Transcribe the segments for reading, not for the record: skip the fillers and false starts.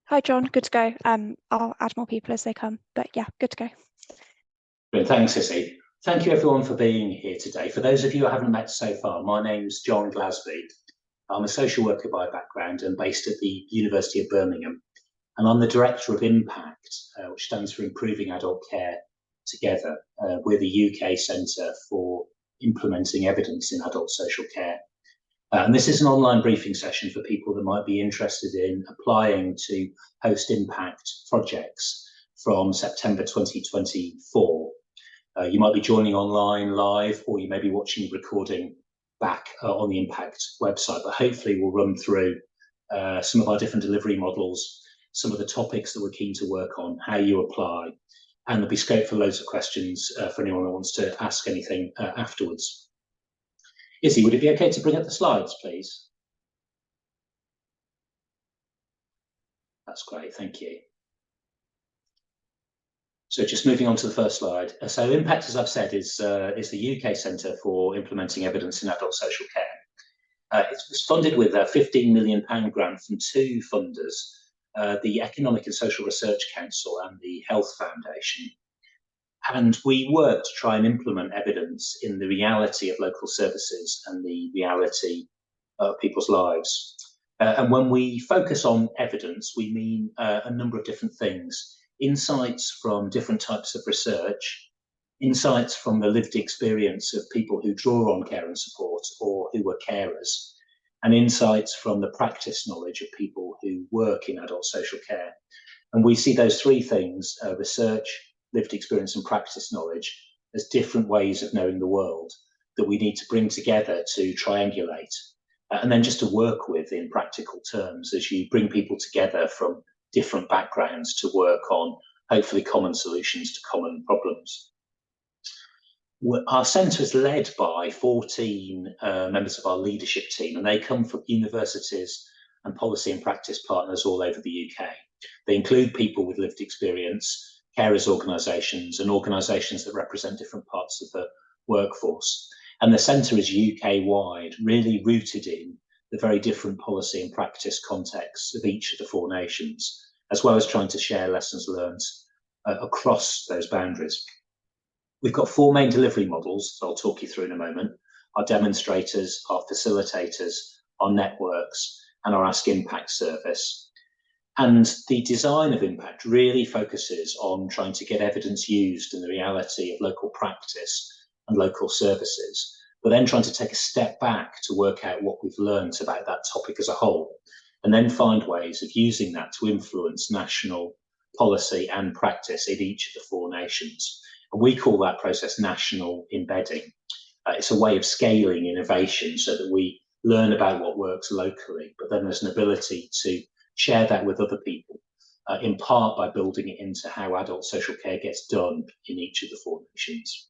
Hi, John. Good to go. I'll add more people as they come, but yeah, good to go. Brilliant. Thanks, Izzy. Thank you, everyone, for being here today. For those of you I haven't met so far, my name's John Glasby. I'm a social worker by background and based at the University of Birmingham. And I'm the Director of Impact, which stands for Improving Adult Care Together. We're the UK Centre for Implementing Evidence in Adult Social Care. And this is an online briefing session for people that might be interested in applying to host impact projects from September 2024. You might be joining online live, or you may be watching the recording back on the Impact website, but hopefully we'll run through some of our different delivery models, some of the topics that we're keen to work on, how you apply, and there'll be scope for loads of questions for anyone that wants to ask anything afterwards. Izzy, would it be okay to bring up the slides, please? That's great, thank you. So just moving on to the first slide. So Impact, as I've said, is the UK Centre for Implementing Evidence in Adult Social Care. It was funded with a £15 million grant from two funders, the Economic and Social Research Council and the Health Foundation. And we work to try and implement evidence in the reality of local services and the reality of people's lives. And when we focus on evidence, we mean a number of different things. Insights from different types of research, insights from the lived experience of people who draw on care and support or who were carers, and insights from the practice knowledge of people who work in adult social care. And we see those three things, research, lived experience and practice knowledge, as different ways of knowing the world that we need to bring together to triangulate and then just to work with in practical terms as you bring people together from different backgrounds to work on hopefully common solutions to common problems. Our centre is led by 14 members of our leadership team, and they come from universities and policy and practice partners all over the UK. They include people with lived experience, carers organisations and organisations that represent different parts of the workforce. And the centre is UK-wide, really rooted in the very different policy and practice contexts of each of the four nations, as well as trying to share lessons learned across those boundaries. We've got four main delivery models that I'll talk you through in a moment: our demonstrators, our facilitators, our networks, and our Ask Impact service. And the design of Impact really focuses on trying to get evidence used in the reality of local practice and local services, but then trying to take a step back to work out what we've learned about that topic as a whole, and then find ways of using that to influence national policy and practice in each of the four nations. And we call that process national embedding. It's a way of scaling innovation so that we learn about what works locally, but then there's an ability to share that with other people, in part by building it into how adult social care gets done in each of the four nations.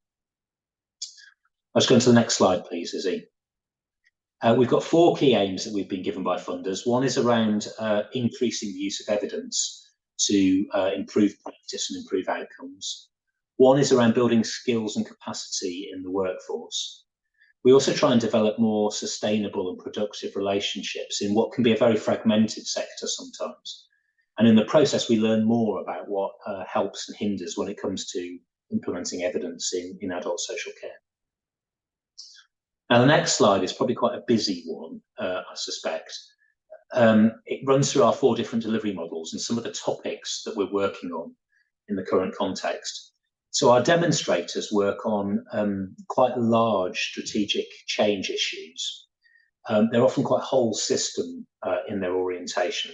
Let's go on to the next slide, please, Izzy. We've got four key aims that we've been given by funders. One is around increasing the use of evidence to improve practice and improve outcomes. One is around building skills and capacity in the workforce. We also try and develop more sustainable and productive relationships in what can be a very fragmented sector sometimes. And in the process, we learn more about what helps and hinders when it comes to implementing evidence in adult social care. Now, the next slide is probably quite a busy one, I suspect. It runs through our four different delivery models and some of the topics that we're working on in the current context. So our demonstrators work on quite large strategic change issues. They're often quite whole system in their orientation.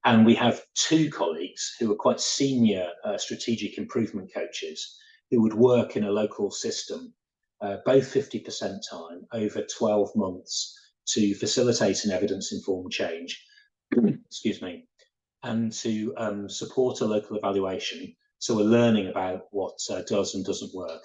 And we have two colleagues who are quite senior strategic improvement coaches who would work in a local system, both 50% time over 12 months to facilitate an evidence-informed change, excuse me, and to support a local evaluation. So we're learning about what does and doesn't work,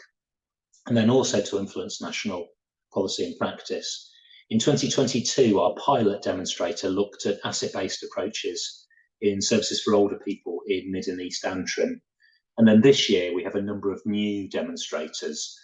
and then also to influence national policy and practice. In 2022, our pilot demonstrator looked at asset-based approaches in services for older people in Mid and East Antrim. And then this year, we have a number of new demonstrators,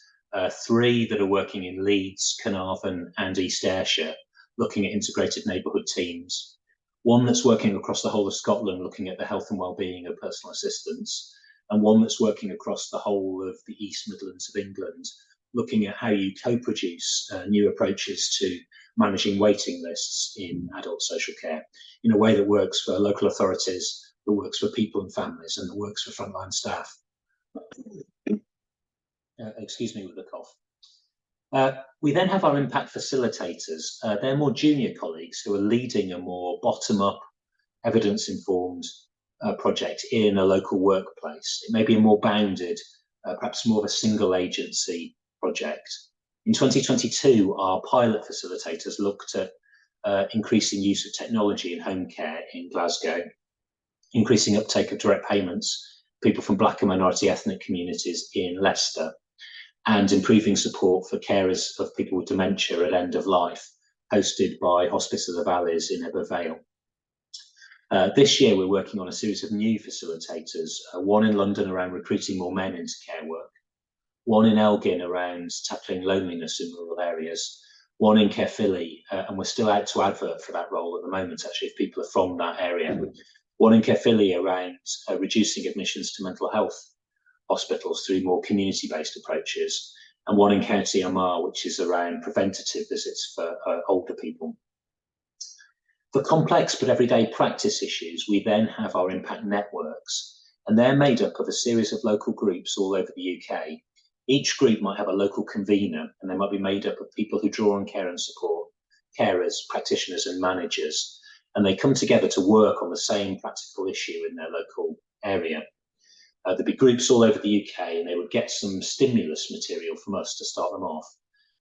three that are working in Leeds, Carnarvon and East Ayrshire, looking at integrated neighbourhood teams. one that's working across the whole of Scotland, looking at the health and well-being of personal assistants, and one that's working across the whole of the East Midlands of England, looking at how you co-produce new approaches to managing waiting lists in adult social care in a way that works for local authorities, that works for people and families, and that works for frontline staff. Excuse me with the cough. We then have our impact facilitators. They're more junior colleagues who are leading a more bottom-up, evidence-informed project in a local workplace. It may be a more bounded, perhaps more of a single agency project. In 2022, our pilot facilitators looked at increasing use of technology in home care in Glasgow, increasing uptake of direct payments, people from Black and minority ethnic communities in Leicester, and improving support for carers of people with dementia at end of life, hosted by Hospice of the Valleys in Ebbw Vale. This year, we're working on a series of new facilitators, one in London around recruiting more men into care work, one in Elgin around tackling loneliness in rural areas, one in Caerphilly, and we're still out to advert for that role at the moment, actually, if people are from that area, one in Caerphilly around reducing admissions to mental health hospitals through more community-based approaches, and one in County Armagh, which is around preventative visits for older people. For complex but everyday practice issues, we then have our impact networks, and they're made up of a series of local groups all over the UK. Each group might have a local convener, and they might be made up of people who draw on care and support, carers, practitioners and managers, and they come together to work on the same practical issue in their local area. There'd be groups all over the UK, and they would get some stimulus material from us to start them off.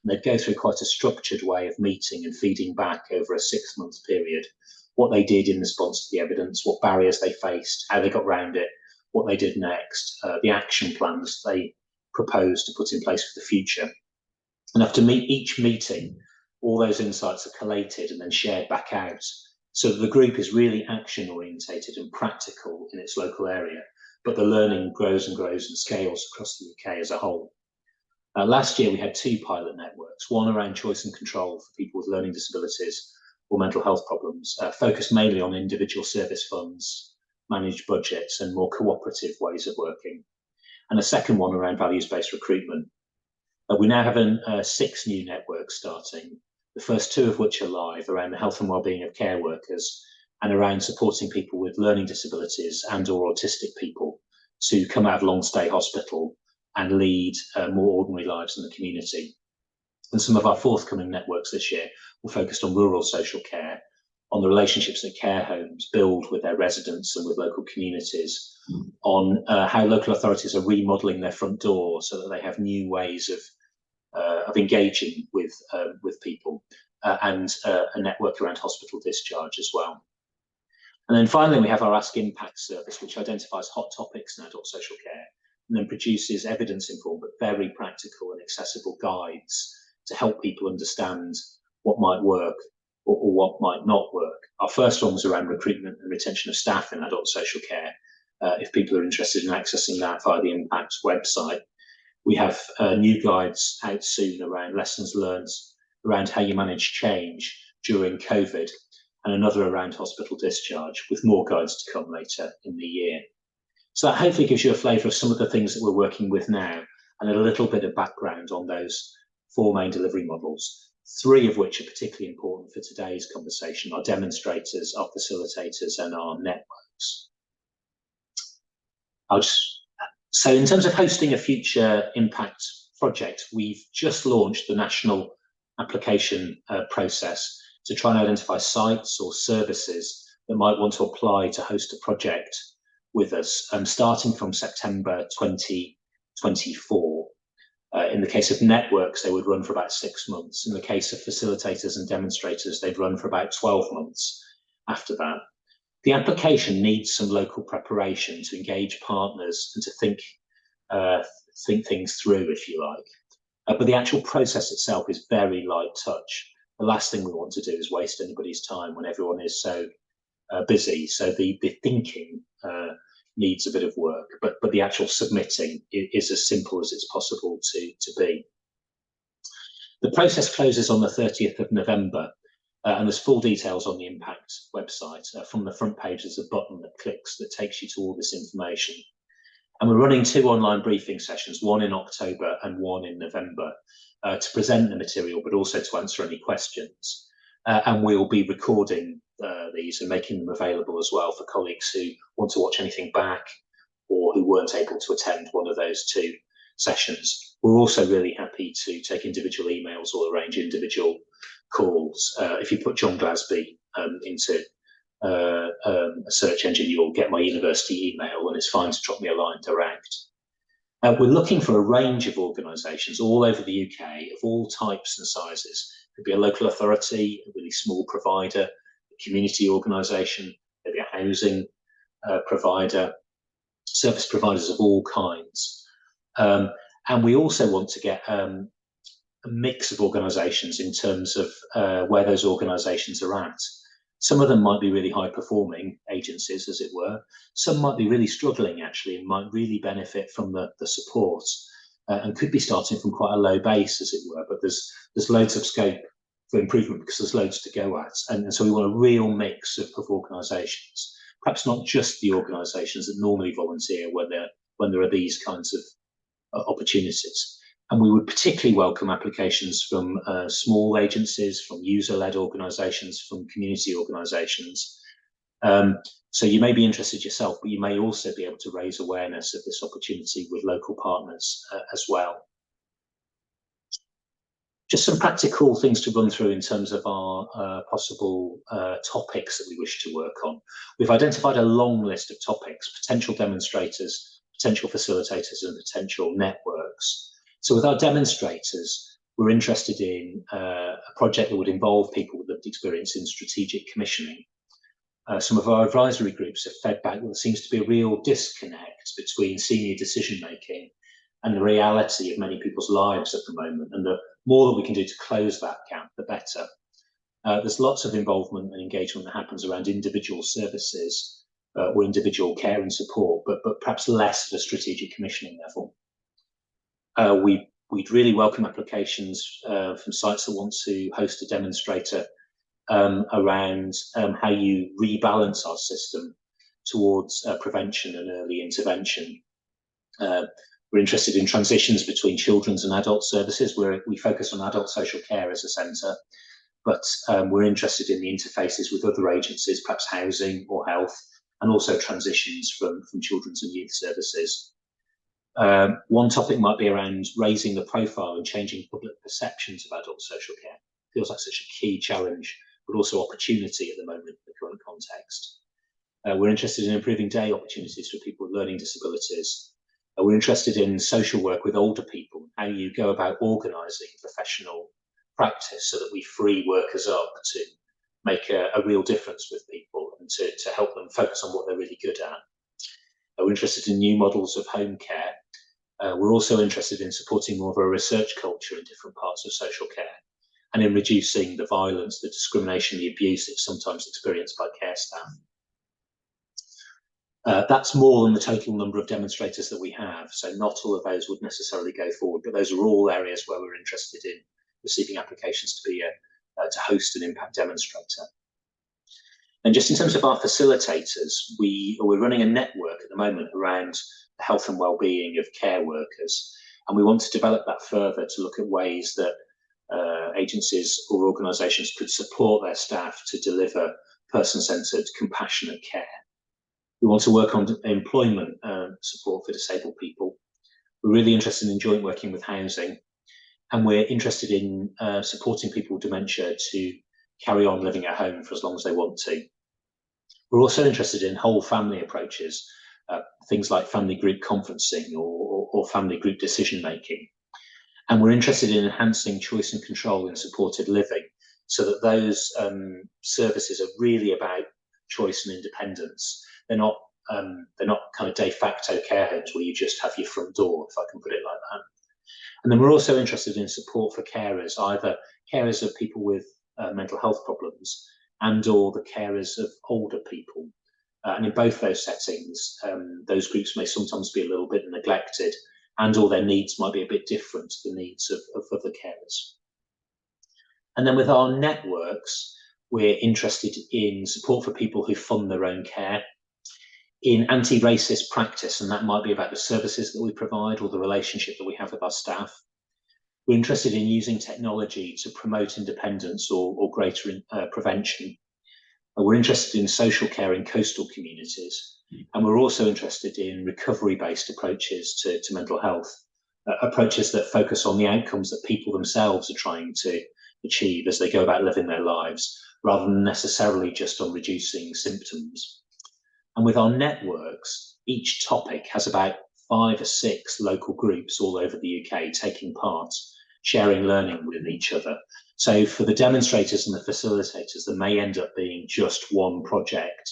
And they'd go through quite a structured way of meeting and feeding back over a 6-month period, what they did in response to the evidence, what barriers they faced, how they got around it, what they did next, the action plans they proposed to put in place for the future. And after each meeting, all those insights are collated and then shared back out, so that the group is really action orientated and practical in its local area, but the learning grows and grows and scales across the UK as a whole. Last year, we had 2 pilot networks, one around choice and control for people with learning disabilities or mental health problems, focused mainly on individual service funds, managed budgets, and more cooperative ways of working, and a second one around values-based recruitment. We now have 6 new networks starting, the first 2 of which are live around the health and wellbeing of care workers and around supporting people with learning disabilities and or autistic people to come out of long stay hospital and lead more ordinary lives in the community. And some of our forthcoming networks this year will focus on rural social care, on the relationships that care homes build with their residents and with local communities, on how local authorities are remodelling their front door so that they have new ways of engaging with people, and a network around hospital discharge as well. And then finally, we have our Ask Impact service, which identifies hot topics in adult social care and then produces evidence-informed but very practical and accessible guides to help people understand what might work or what might not work. Our first one was around recruitment and retention of staff in adult social care. If people are interested in accessing that via the Impact website, we have new guides out soon around lessons learned around how you manage change during COVID, and another around hospital discharge, with more guides to come later in the year. So that hopefully gives you a flavour of some of the things that we're working with now, and a little bit of background on those 4 main delivery models, 3 of which are particularly important for today's conversation: our demonstrators, our facilitators, and our networks. So in terms of hosting a future impact project, we've just launched the national application process to try and identify sites or services that might want to apply to host a project with us, starting from September 2024. In the case of networks, they would run for about 6 months. In the case of facilitators and demonstrators, they'd run for about 12 months after that. The application needs some local preparation to engage partners and to think things through, if you like. But the actual process itself is very light touch. The last thing we want to do is waste anybody's time when everyone is so busy. So the thinking needs a bit of work, but the actual submitting is as simple as it's possible to be. The process closes on the 30th of November. And there's full details on the Impact website. From the front page, there's a button that clicks that takes you to all this information. And we're running 2 online briefing sessions, one in October and one in November, to present the material, but also to answer any questions. And we'll be recording these and making them available as well for colleagues who want to watch anything back or who weren't able to attend one of those 2 sessions. We're also really happy to take individual emails or arrange individual calls. If you put John Glasby into a search engine, you'll get my university email, and it's fine to drop me a line direct. We're looking for a range of organisations all over the UK of all types and sizes. It could be a local authority, a really small provider, a community organisation, maybe a housing provider, service providers of all kinds. And we also want to get a mix of organisations in terms of where those organisations are at. Some of them might be really high-performing agencies, as it were. Some might be really struggling, actually, and might really benefit from the support and could be starting from quite a low base, as it were. But there's loads of scope for improvement because there's loads to go at. And so we want a real mix of organisations, perhaps not just the organisations that normally volunteer when there are these kinds of opportunities. And we would particularly welcome applications from small agencies, from user-led organisations, from community organisations. So you may be interested yourself, but you may also be able to raise awareness of this opportunity with local partners as well. Just some practical things to run through in terms of our possible topics that we wish to work on. We've identified a long list of topics: potential demonstrators, potential facilitators, and potential networks. So with our demonstrators, we're interested in a project that would involve people with lived experience in strategic commissioning. Some of our advisory groups have fed back that there seems to be a real disconnect between senior decision making and the reality of many people's lives at the moment. And the more that we can do to close that gap, the better. There's lots of involvement and engagement that happens around individual services or individual care and support, but perhaps less at a strategic commissioning level. We'd really welcome applications from sites that want to host a demonstrator around how you rebalance our system towards prevention and early intervention. We're interested in transitions between children's and adult services, where we focus on adult social care as a centre, but we're interested in the interfaces with other agencies, perhaps housing or health, and also transitions from children's and youth services. One topic might be around raising the profile and changing public perceptions of adult social care. It feels like such a key challenge, but also opportunity at the moment in the current context. We're interested in improving day opportunities for people with learning disabilities. We're interested in social work with older people, how you go about organising professional practice so that we free workers up to make a real difference with people and to help them focus on what they're really good at. We're interested in new models of home care. We're also interested in supporting more of a research culture in different parts of social care and in reducing the violence, the discrimination, the abuse that's sometimes experienced by care staff. That's more than the total number of demonstrators that we have, so not all of those would necessarily go forward, but those are all areas where we're interested in receiving applications to be to host an impact demonstrator. And just in terms of our facilitators, we're running a network at the moment around the health and well-being of care workers, and we want to develop that further to look at ways that agencies or organisations could support their staff to deliver person-centred, compassionate care. We want to work on employment support for disabled people. We're really interested in joint working with housing, and we're interested in supporting people with dementia to carry on living at home for as long as they want to. We're also interested in whole family approaches, things like family group conferencing or family group decision making. And we're interested in enhancing choice and control in supported living so that those services are really about choice and independence. They're not kind of de facto care homes where you just have your front door, if I can put it like that. And then we're also interested in support for carers, either carers of people with mental health problems and or the carers of older people. And in both those settings, those groups may sometimes be a little bit neglected and or their needs might be a bit different to the needs of other carers. And then with our networks, We're interested in support for people who fund their own care, in anti-racist practice, and that might be about the services that we provide or the relationship that we have with our staff. We're interested in using technology to promote independence or greater prevention. We're interested in social care in coastal communities, and we're also interested in recovery-based approaches to mental health, approaches that focus on the outcomes that people themselves are trying to achieve as they go about living their lives, rather than necessarily just on reducing symptoms. And with our networks, each topic has about 5 or 6 local groups all over the UK taking part, sharing learning with each other. So for the demonstrators and the facilitators, there may end up being just one project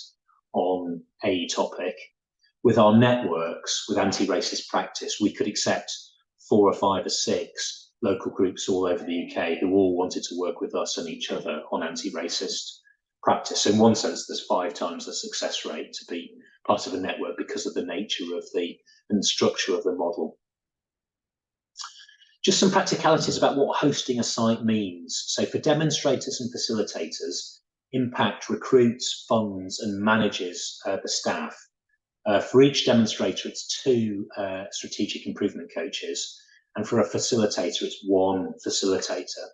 on a topic. With our networks, with anti-racist practice, we could accept 4 or 5 or 6 local groups all over the UK who all wanted to work with us and each other on anti-racist practice. In one sense, there's 5 times the success rate to be part of a network because of the nature of and structure of the model. Just some practicalities about what hosting a site means. So for demonstrators and facilitators, Impact recruits, funds and manages the staff. For each demonstrator, it's 2 strategic improvement coaches, and for a facilitator, it's 1 facilitator.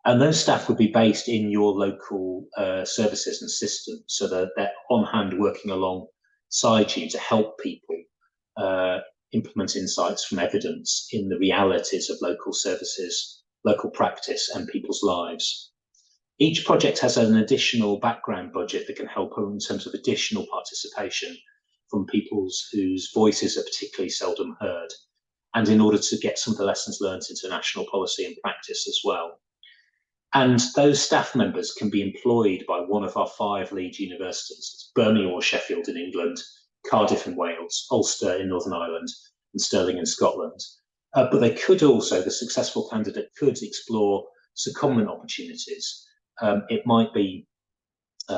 And those staff would be based in your local services and systems, so that they're on hand working alongside you to help people implement insights from evidence in the realities of local services, local practice and people's lives. Each project has an additional background budget that can help in terms of additional participation from people whose voices are particularly seldom heard, and in order to get some of the lessons learned into national policy and practice as well. And those staff members can be employed by one of our 5 lead universities. It's Birmingham or Sheffield in England, Cardiff in Wales, Ulster in Northern Ireland, and Stirling in Scotland. But they could also, the successful candidate could explore secondment opportunities. It might be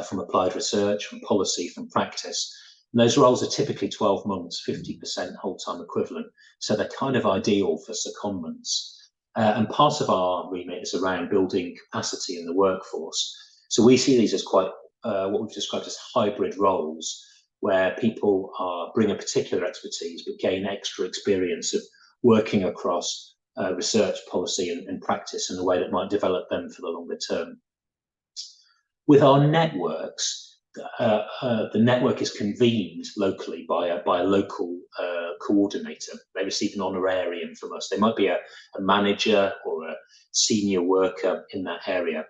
from applied research, from policy, from practice. And those roles are typically 12 months, 50% whole-time equivalent. So they're kind of ideal for secondments. And part of our remit is around building capacity in the workforce. So we see these as quite what we've described as hybrid roles, where people bring a particular expertise but gain extra experience of working across research, policy and practice in a way that might develop them for the longer term. With our networks, the network is convened locally by a local coordinator. They receive an honorarium from us. They might be a manager or a senior worker in that area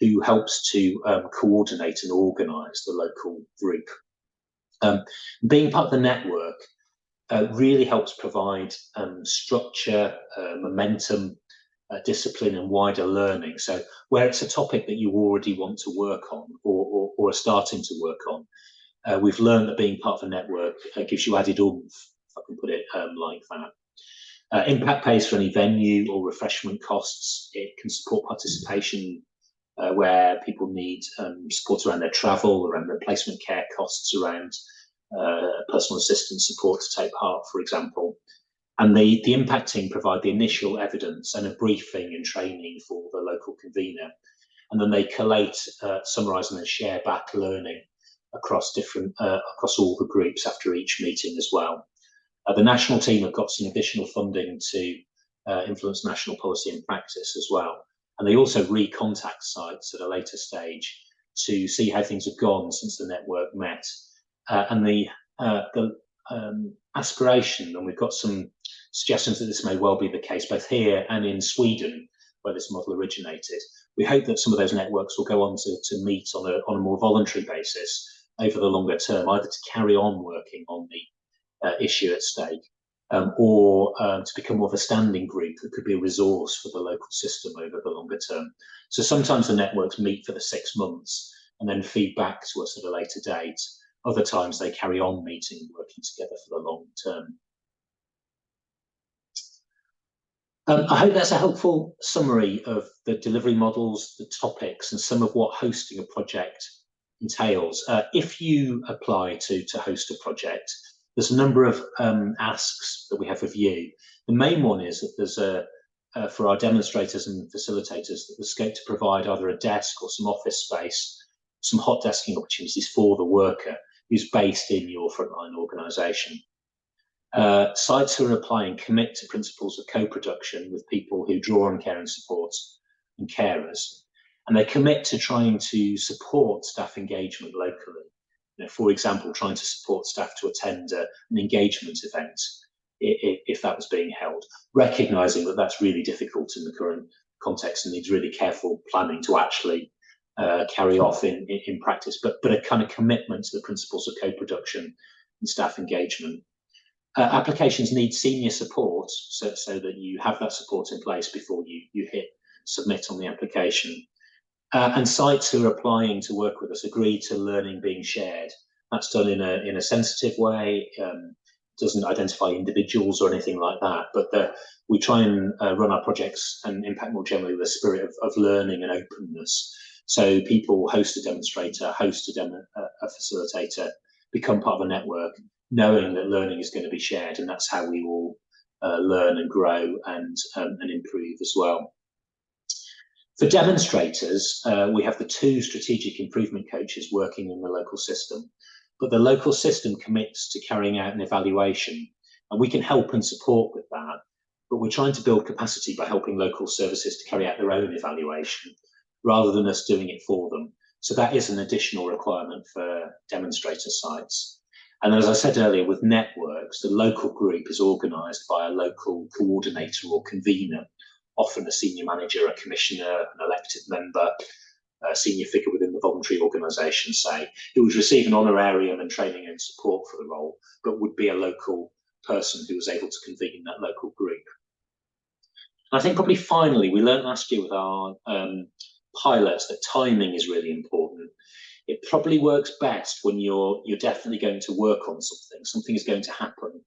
who helps to coordinate and organise the local group. Being part of the network really helps provide structure, momentum, discipline and wider learning. So where it's a topic that you already want to work on or are starting to work on, we've learned that being part of a network gives you added oomph, if I can put it like that. Impact pays for any venue or refreshment costs. It can support participation where people need support around their travel, around their placement care costs, around personal assistance support to take part, for example. And the impact team provide the initial evidence and a briefing and training for the local convener. And then they collate, summarise and then share back learning across across all the groups after each meeting as well. The national team have got some additional funding to influence national policy and practice as well. And they also recontact sites at a later stage to see how things have gone since the network met. And the aspiration, and we've got some suggestions that this may well be the case both here and in Sweden, where this model originated. We hope that some of those networks will go on to meet on a more voluntary basis over the longer term, either to carry on working on the issue at stake, or to become more of a standing group that could be a resource for the local system over the longer term. So sometimes the networks meet for the 6 months and then feed back to us at a later date. Other times they carry on meeting and working together for the long term. I hope that's a helpful summary of the delivery models, the topics, and some of what hosting a project entails. If you apply to host a project, there's a number of asks that we have of you. The main one is that there's a for our demonstrators and facilitators the scope to provide either a desk or some office space, some hot desking opportunities for the worker who's based in your frontline organisation. Sites who are applying commit to principles of co-production with people who draw on care and support and carers, and they commit to trying to support staff engagement locally. For example, trying to support staff to attend an engagement event if that was being held, recognising that that's really difficult in the current context and needs really careful planning to actually carry off in practice, but a kind of commitment to the principles of co-production and staff engagement. Applications need senior support so that you have that support in place before you hit submit on the application. And sites who are applying to work with us agree to learning being shared. That's done in a sensitive way. Doesn't identify individuals or anything like that, but we try and run our projects and impact more generally with a spirit of learning and openness. So people host a demonstrator, host a facilitator, become part of a network, knowing that learning is going to be shared, and that's how we all learn and grow and improve as well. For demonstrators, we have the 2 strategic improvement coaches working in the local system, but the local system commits to carrying out an evaluation, and we can help and support with that, but we're trying to build capacity by helping local services to carry out their own evaluation rather than us doing it for them. So that is an additional requirement for demonstrator sites. And as I said earlier, with networks, the local group is organised by a local coordinator or convener, often a senior manager, a commissioner, an elected member, a senior figure within the voluntary organisation, say, who would receive an honorarium and training and support for the role, but would be a local person who was able to convene that local group. And I think probably finally, we learned last year with our pilots that timing is really important. It probably works best when you're definitely going to work on something is going to happen,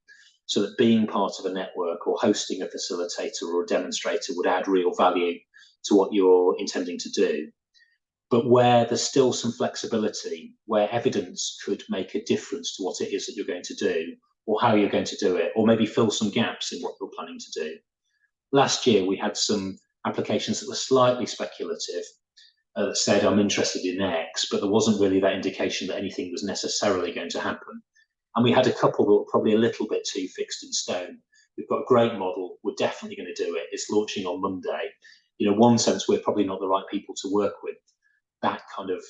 so that being part of a network or hosting a facilitator or a demonstrator would add real value to what you're intending to do. But where there's still some flexibility, where evidence could make a difference to what it is that you're going to do, or how you're going to do it, or maybe fill some gaps in what you're planning to do. Last year, we had some applications that were slightly speculative, that said, I'm interested in X, but there wasn't really that indication that anything was necessarily going to happen. And we had a couple that were probably a little bit too fixed in stone. We've got a great model. We're definitely going to do it. It's launching on Monday. In one sense, we're probably not the right people to work with that kind of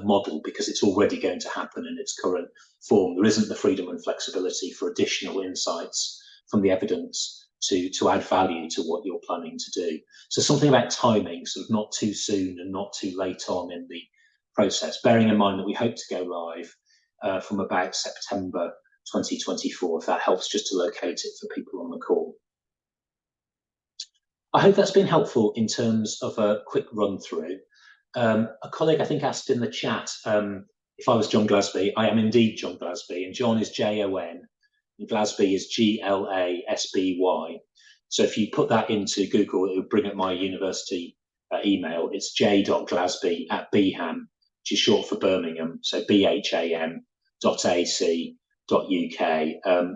model, because it's already going to happen in its current form. There isn't the freedom and flexibility for additional insights from the evidence to add value to what you're planning to do. So something about timing, sort of not too soon and not too late on in the process, bearing in mind that we hope to go live from about September 2024, if that helps just to locate it for people on the call. I hope that's been helpful in terms of a quick run through. A colleague, I think, asked in the chat if I was John Glasby. I am indeed John Glasby, and John is Jon, and Glasby is Glasby. So if you put that into Google, it would bring up my university email. It's j.glasby@bham, which is short for Birmingham, so bham.ac.uk,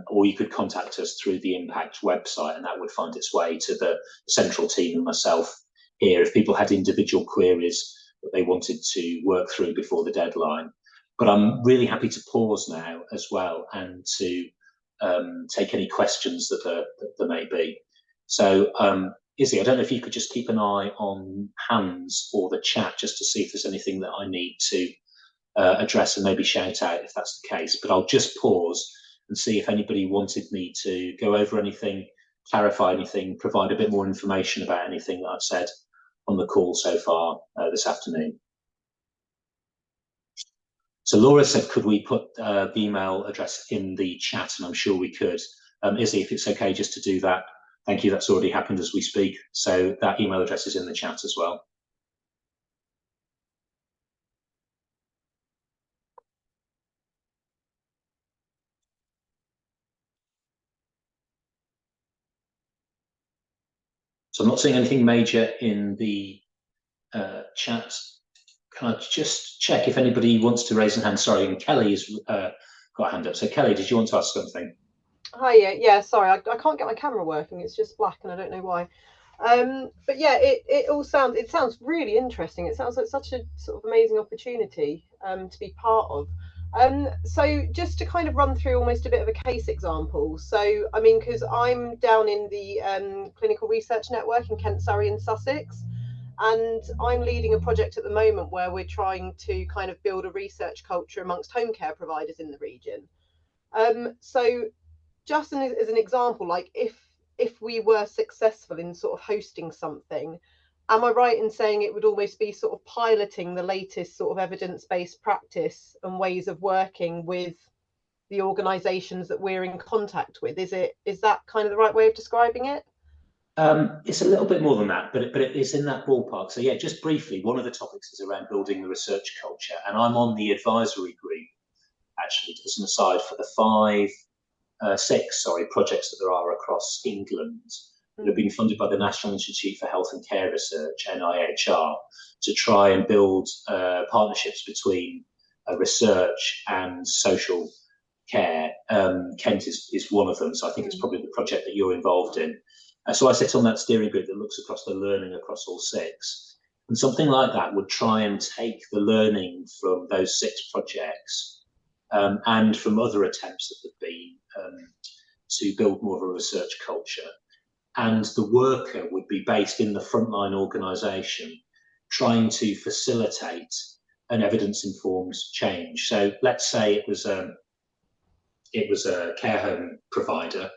or you could contact us through the Impact website, and that would find its way to the central team and myself here if people had individual queries that they wanted to work through before the deadline. But I'm really happy to pause now as well and to take any questions that there may be. So Izzy, I don't know if you could just keep an eye on hands or the chat just to see if there's anything that I need to address, and maybe shout out if that's the case. But I'll just pause and see if anybody wanted me to go over anything, clarify anything, provide a bit more information about anything that I've said on the call so far this afternoon. So Laura said, could we put the email address in the chat? And I'm sure we could. Izzy, if it's okay just to do that. Thank you, that's already happened as we speak. So that email address is in the chat as well. So I'm not seeing anything major in the chat. Can I just check if anybody wants to raise a hand? Sorry, and Kelly has got a hand up. So Kelly, did you want to ask something? Hi, yeah, sorry, I can't get my camera working. It's just black and I don't know why. But yeah, it all sounds really interesting. It sounds like such a sort of amazing opportunity to be part of. So just to kind of run through almost a bit of a case example. So I mean, because I'm down in the clinical research network in Kent, Surrey, and Sussex, and I'm leading a project at the moment where we're trying to kind of build a research culture amongst home care providers in the region. So just as an example, like if we were successful in sort of hosting something, am I right in saying it would almost be sort of piloting the latest sort of evidence-based practice and ways of working with the organizations that we're in contact with? Is that kind of the right way of describing it? It's a little bit more than that, but it's in that ballpark. So yeah, just briefly, one of the topics is around building the research culture, and I'm on the advisory group actually, as an aside, for the six projects that there are across England that have been funded by the National Institute for Health and Care Research (NIHR) to try and build partnerships between research and social care. Kent is one of them, so I think it's probably the project that you're involved in. So I sit on that steering group that looks across the learning across all six. And something like that would try and take the learning from those six projects and from other attempts that have been to build more of a research culture. And the worker would be based in the frontline organisation, trying to facilitate an evidence-informed change. So let's say it was a care home provider,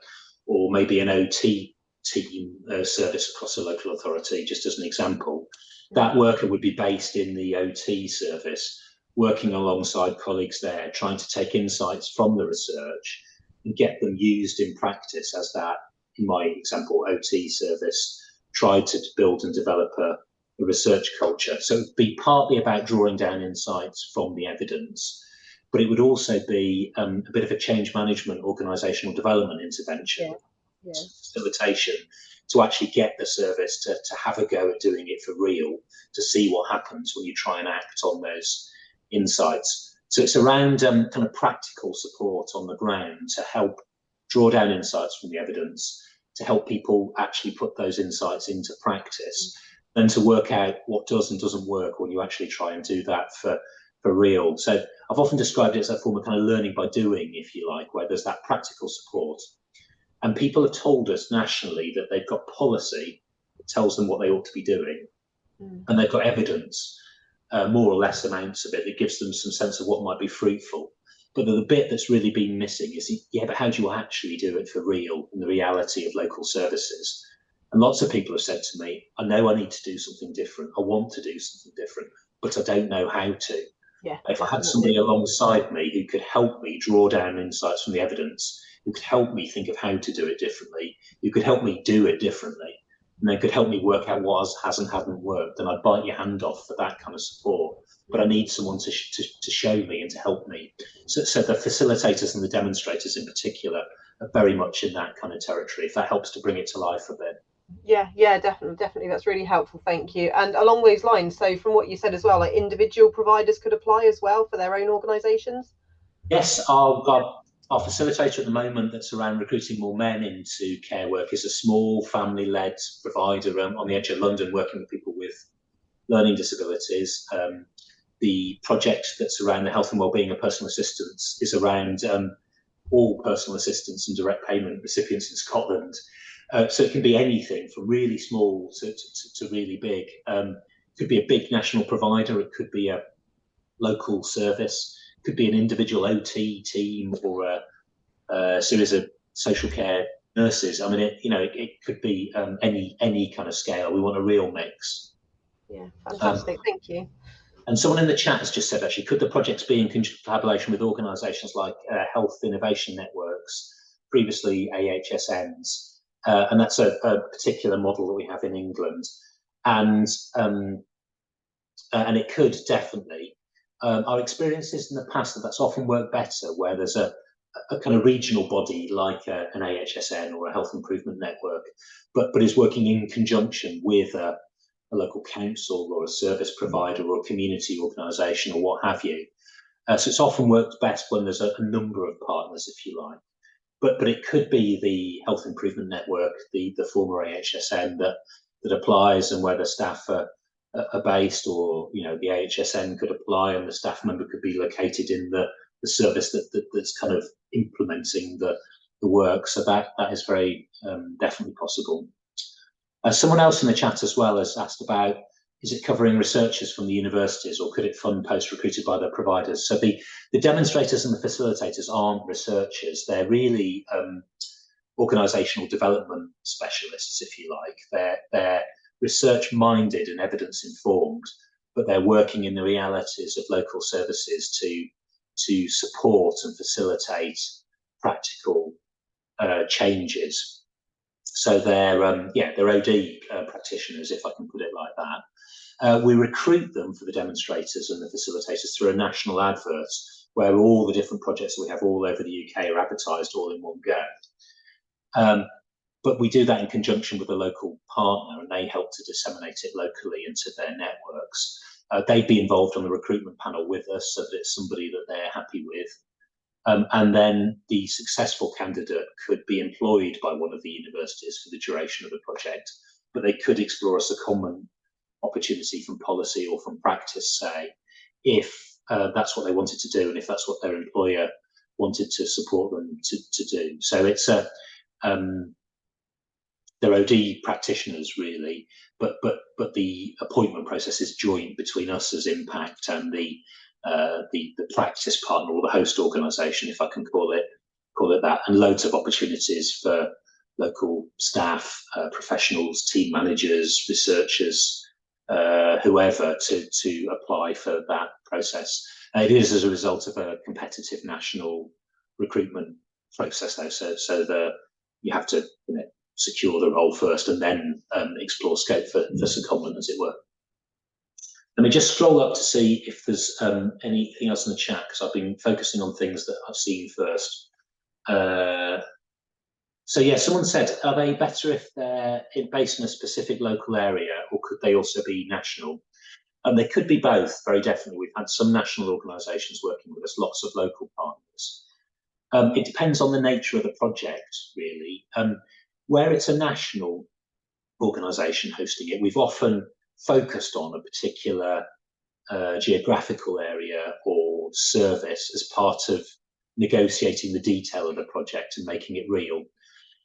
or maybe an OT team service across a local authority, just as an example. That worker would be based in the OT service, working alongside colleagues there, trying to take insights from the research and get them used in practice as that, in my example, OT service tried to build and develop a research culture. So it'd be partly about drawing down insights from the evidence, but it would also be a bit of a change management, organisational development intervention, facilitation, to actually get the service to have a go at doing it for real, to see what happens when you try and act on those insights. So it's around kind of practical support on the ground to help draw down insights from the evidence, to help people actually put those insights into practice, and to work out what does and doesn't work when you actually try and do that for real. So I've often described it as a form of kind of learning by doing, if you like, where there's that practical support. And people have told us nationally that they've got policy that tells them what they ought to be doing, and they've got evidence, more or less amounts of it, that gives them some sense of what might be fruitful. But the bit that's really been missing is, yeah, but how do you actually do it for real in the reality of local services? And lots of people have said to me, I know I need to do something different. I want to do something different, but I don't know how to. Yeah, if I had somebody alongside me who could help me draw down insights from the evidence, who could help me think of how to do it differently, who could help me do it differently, and then could help me work out what has and hasn't worked, then I'd bite your hand off for that kind of support. But I need someone to show me and to help me. So the facilitators and the demonstrators in particular are very much in that kind of territory, if that helps to bring it to life a bit. Yeah, definitely. That's really helpful. Thank you. And along those lines, so from what you said as well, like individual providers could apply as well for their own organisations? Yes, our facilitator at the moment that's around recruiting more men into care work is a small family-led provider on the edge of London, working with people with learning disabilities. The project that's around the health and wellbeing of personal assistants is around all personal assistants and direct payment recipients in Scotland. So it can be anything from really small to really big. It could be a big national provider. It could be a local service. It could be an individual OT team or a series of social care nurses. I mean, it could be any kind of scale. We want a real mix. Yeah, fantastic. Thank you. And someone in the chat has just said, actually, could the projects be in collaboration with organisations like Health Innovation Networks, previously AHSNs? And that's a particular model that we have in England. And it could definitely. Our experiences in the past that's often worked better where there's a kind of regional body like an AHSN or a Health Improvement Network, but is working in conjunction with a local council or a service provider or a community organisation or what have you. So it's often worked best when there's a number of partners, if you like. but it could be the Health Improvement Network, the former AHSN that applies, and where the staff are based, or the AHSN could apply and the staff member could be located in the service that's kind of implementing the work. So that is very definitely possible. Someone else in the chat as well has asked about, is it covering researchers from the universities, or could it fund posts recruited by the providers? So the demonstrators and the facilitators aren't researchers. They're really organisational development specialists, if you like. They're research-minded and evidence-informed, but they're working in the realities of local services to support and facilitate practical changes. So they're OD practitioners, if I can put it like that. We recruit them for the demonstrators and the facilitators through a national advert, where all the different projects that we have all over the UK are advertised all in one go. But we do that in conjunction with a local partner, and they help to disseminate it locally into their networks. They'd be involved on the recruitment panel with us, so that it's somebody that they're happy with. And then the successful candidate could be employed by one of the universities for the duration of the project, but they could explore a secondment opportunity from policy or from practice, say, if that's what they wanted to do, and if that's what their employer wanted to support them to do. So it's they're OD practitioners, really, but the appointment process is joint between us as Impact and the practice partner, or the host organisation, if I can call it that, and loads of opportunities for local staff, professionals, team managers, researchers, whoever to apply for that process. It is as a result of a competitive national recruitment process, though. So you have to secure the role first, and then explore scope for secondment, as it were. Let me just scroll up to see if there's anything else in the chat, because I've been focusing on things that I've seen first. So yeah, someone said, are they better if they're based in a specific local area, or could they also be national? And they could be both, very definitely. We've had some national organisations working with us, lots of local partners. It depends on the nature of the project, really. Where it's a national organisation hosting it, we've often focused on a particular geographical area or service as part of negotiating the detail of the project and making it real.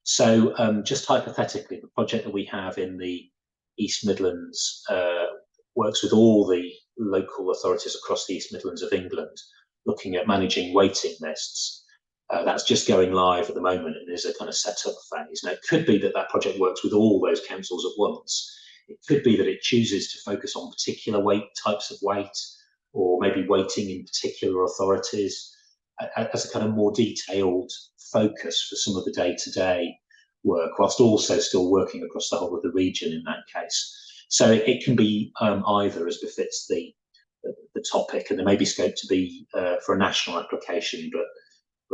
So just hypothetically, the project that we have in the East Midlands works with all the local authorities across the East Midlands of England, looking at managing waiting lists. That's just going live at the moment, and is a kind of setup phase. Now, it could be that that project works with all those councils at once. It could be that it chooses to focus on particular types of wait, or maybe waiting in particular authorities, as a kind of more detailed focus for some of the day-to-day work, whilst also still working across the whole of the region in that case. So it can be either, as befits the topic, and there may be scope to be for a national application, but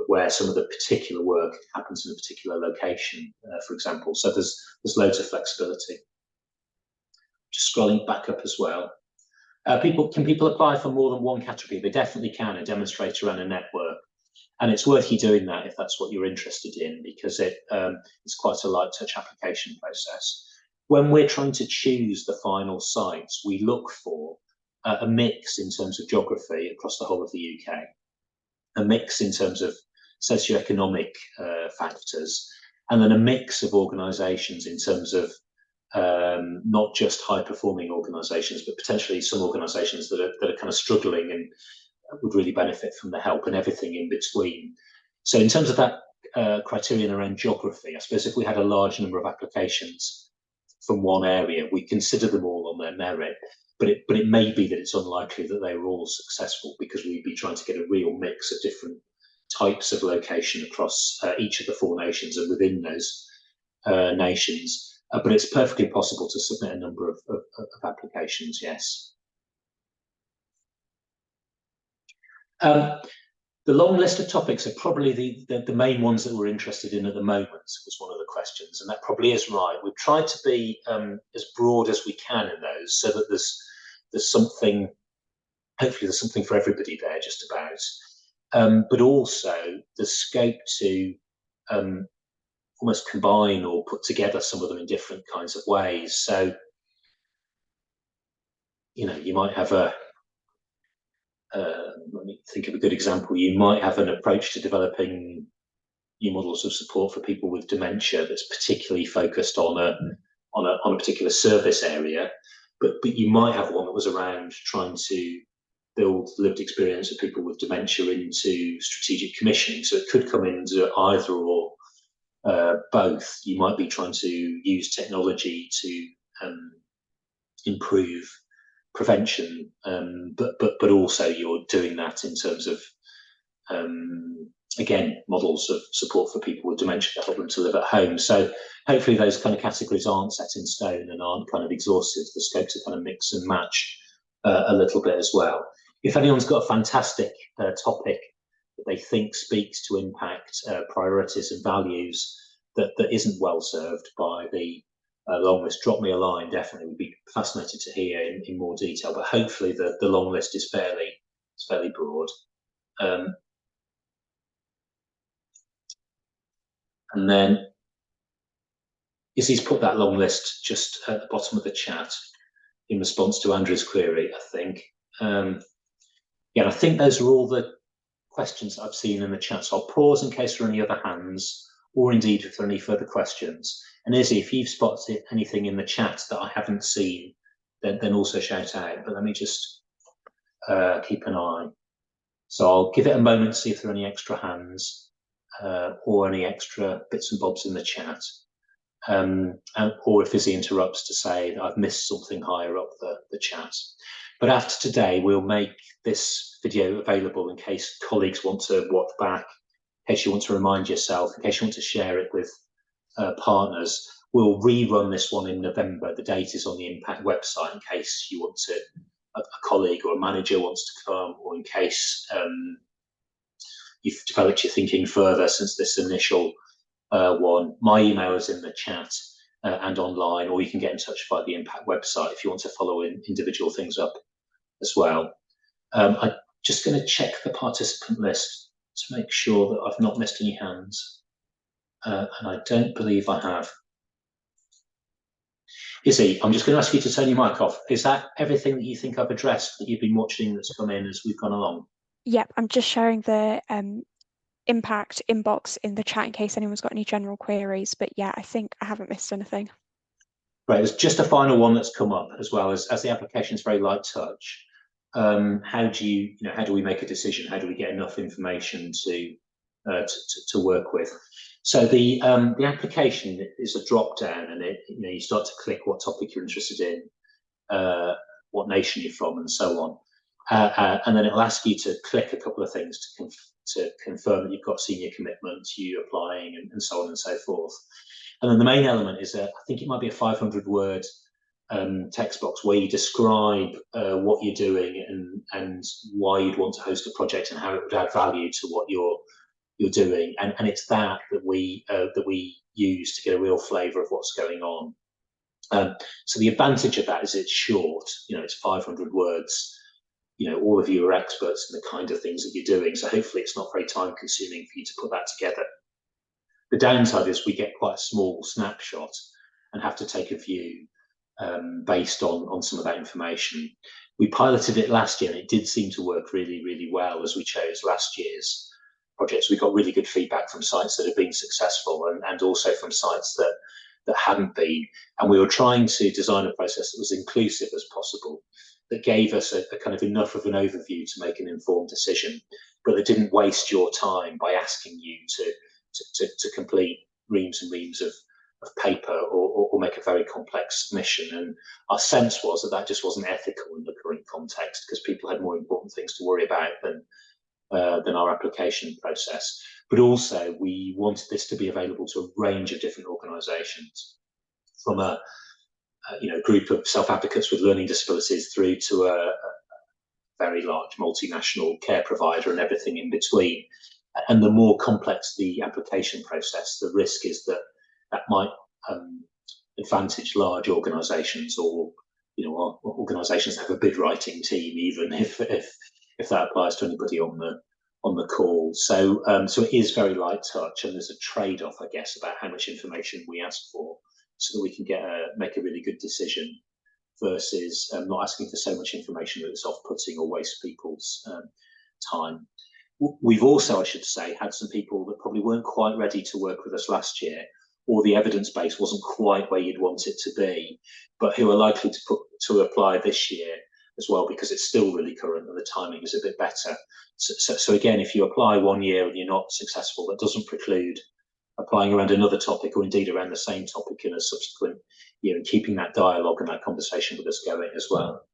where some of the particular work happens in a particular location, for example. So there's loads of flexibility. Just scrolling back up as well. Can people apply for more than one category? They definitely can, a demonstrator and a network. And it's worth you doing that if that's what you're interested in, because it's quite a light touch application process. When we're trying to choose the final sites, we look for a mix in terms of geography across the whole of the UK, a mix in terms of socioeconomic factors, and then a mix of organisations in terms of not just high-performing organisations, but potentially some organisations that are kind of struggling and would really benefit from the help, and everything in between. So in terms of that criterion around geography, I suppose if we had a large number of applications from one area, we consider them all on their merit, but it may be that it's unlikely that they were all successful, because we'd be trying to get a real mix of different types of location across each of the 4 nations and within those nations. But it's perfectly possible to submit a number of applications, yes. The long list of topics are probably the main ones that we're interested in at the moment, was one of the questions, and that probably is right. We've tried to be as broad as we can in those, so that there's something, hopefully there's something for everybody there, just about. But also the scope to almost combine or put together some of them in different kinds of ways. So, you might have let me think of a good example. You might have an approach to developing new models of support for people with dementia that's particularly focused on a particular service area, but you might have one that was around trying to build lived experience of people with dementia into strategic commissioning. So it could come into either or both. You might be trying to use technology to improve prevention, but also you're doing that in terms of again, models of support for people with dementia to help them to live at home. So hopefully those kind of categories aren't set in stone and aren't kind of exhaustive. The scope to kind of mix and match a little bit as well. If anyone's got a fantastic topic that they think speaks to impact, priorities and values that isn't well served by the long list, drop me a line. Definitely would be fascinated to hear in more detail, but hopefully the long list is fairly broad. And then Izzy's put that long list just at the bottom of the chat in response to Andrew's query, I think. Yeah, I think those are all the questions I've seen in the chat. So I'll pause in case there are any other hands, or indeed if there are any further questions. And Izzy, if you've spotted anything in the chat that I haven't seen, then also shout out. But let me just keep an eye. So I'll give it a moment to see if there are any extra hands. Or any extra bits and bobs in the chat, or if Izzy interrupts to say that I've missed something higher up the chat. But after today, we'll make this video available in case colleagues want to watch back, in case you want to remind yourself, in case you want to share it with partners. We'll rerun this one in November. The date is on the Impact website in case you want to, a colleague or a manager wants to come, or in case you've developed your thinking further since this initial one. My email is in the chat and online, or you can get in touch via the Impact website if you want to follow individual things up as well. I'm just going to check the participant list to make sure that I've not missed any hands, and I don't believe I have. Izzy, I'm just going to ask you to turn your mic off. Is that everything that you think I've addressed that you've been watching that's come in as we've gone along? Yep, I'm just sharing the impact inbox in the chat in case anyone's got any general queries. But yeah, I think I haven't missed anything. Right, there's just a final one that's come up as well as the application is very light touch. How do we make a decision? How do we get enough information to work with? So the application is a drop down, and you start to click what topic you're interested in, what nation you're from, and so on. And then it'll ask you to click a couple of things to confirm that you've got senior commitment, you applying, and so on and so forth. And then the main element is I think it might be a 500-word text box where you describe what you're doing and why you'd want to host a project and how it would add value to what you're doing. And it's that we use to get a real flavour of what's going on. So the advantage of that is it's short. It's 500 words. All of you are experts in the kind of things that you're doing, so hopefully it's not very time consuming for you to put that together. The downside is we get quite a small snapshot and have to take a view based on some of that information. We piloted it last year and it did seem to work really, really well as we chose last year's projects. We got really good feedback from sites that have been successful and also from sites that hadn't been. And we were trying to design a process that was inclusive as possible, that gave us a kind of enough of an overview to make an informed decision, but that didn't waste your time by asking you to complete reams and reams of paper or make a very complex submission. And our sense was that just wasn't ethical in the current context, because people had more important things to worry about than our application process. But also we wanted this to be available to a range of different organisations, from a group of self-advocates with learning disabilities through to a very large multinational care provider and everything in between. And the more complex the application process, the risk is that might advantage large organisations or organisations that have a bid writing team, even if that applies to anybody on on the call. So so it is very light touch, and there's a trade-off, I guess, about how much information we ask for, so that we can make a really good decision, versus not asking for so much information that it's off-putting or wastes people's time. We've also, I should say, had some people that probably weren't quite ready to work with us last year, or the evidence base wasn't quite where you'd want it to be, but who are likely to apply this year as well, because it's still really current and the timing is a bit better. So again, if you apply 1 year and you're not successful, that doesn't preclude applying around another topic, or indeed around the same topic in a subsequent year, and keeping that dialogue and that conversation with us going as well.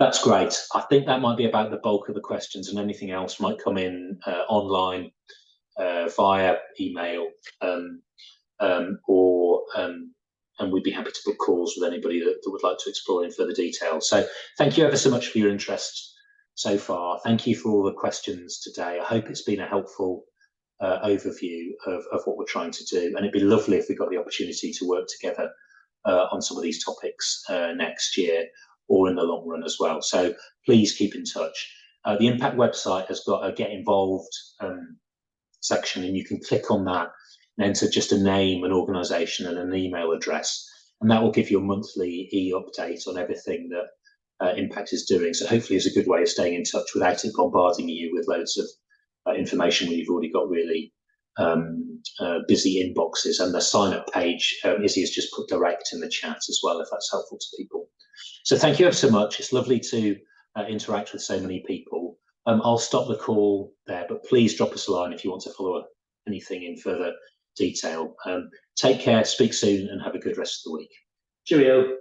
That's great. I think that might be about the bulk of the questions, and anything else might come in online via email, and we'd be happy to book calls with anybody that would like to explore in further detail. So thank you ever so much for your interest so far. Thank you for all the questions today. I hope it's been a helpful overview of what we're trying to do, and it'd be lovely if we got the opportunity to work together on some of these topics next year, or in the long run as well. So please keep in touch. The Impact website has got a Get Involved section, and you can click on that and enter just a name, an organisation and an email address, and that will give you a monthly e-update on everything that Impact is doing. So hopefully it's a good way of staying in touch without it bombarding you with loads of information when you've already got really busy inboxes. And the sign-up page, Izzy has just put direct in the chat as well, if that's helpful to people. So thank you ever so much. It's lovely to interact with so many people. I'll stop the call there, but please drop us a line if you want to follow up anything in further detail. Take care, speak soon, and have a good rest of the week. Cheerio.